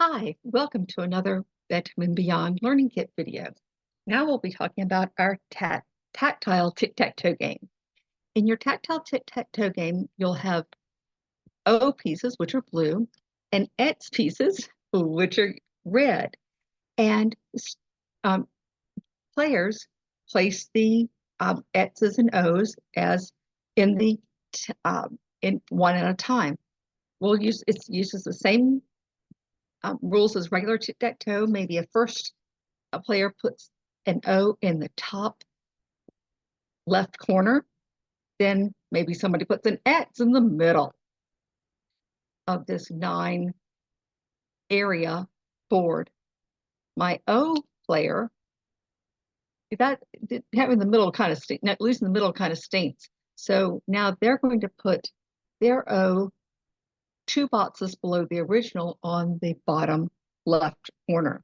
Hi, welcome to another Bedtime and Beyond Learning Kit video. Now we'll be talking about our tactile tic-tac-toe game. In your tactile tic-tac-toe game, you'll have O pieces, which are blue, and X pieces, which are red. And um, players place the X's and O's as in the in one at a time. It uses the same rules as regular tic-tac-toe. Maybe a player puts an O in the top left corner, then maybe somebody puts an X in the middle of this 9-area board. My O player, having the middle kind of losing the middle kind of stinks. So now they're going to put their O 2 boxes below the original on the bottom left corner.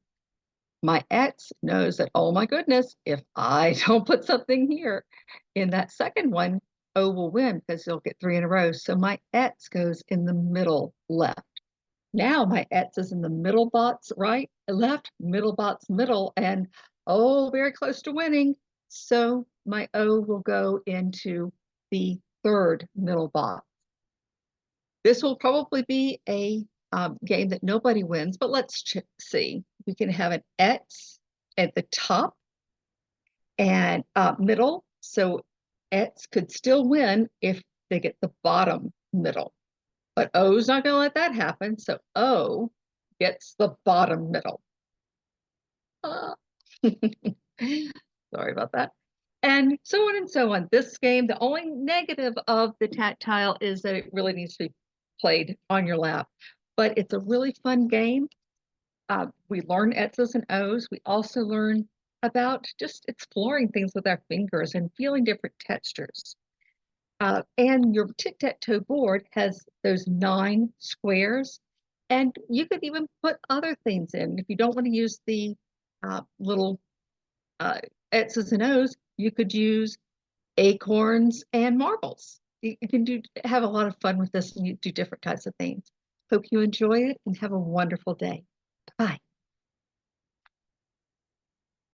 My X knows that, oh my goodness, if I don't put something here in that second one, O will win because he'll get 3 in a row. So my X goes in the middle left. Now my X is in the middle box, right, left, middle box, middle, and oh, very close to winning. So my O will go into the third middle box. This will probably be a game that nobody wins, but let's see. We can have an X at the top and middle. So X could still win if they get the bottom middle. But O's not going to let that happen. So O gets the bottom middle. Sorry about that. And so on and so on. This game, the only negative of the tactile is that it really needs to be played on your lap. But it's a really fun game. We learn X's and O's. We also learn about just exploring things with our fingers and feeling different textures. And your tic-tac-toe board has those 9 squares. And you could even put other things in. If you don't want to use the little X's and O's, you could use acorns and marbles. You can have a lot of fun with this and you do different types of things. Hope you enjoy it and have a wonderful day. Bye.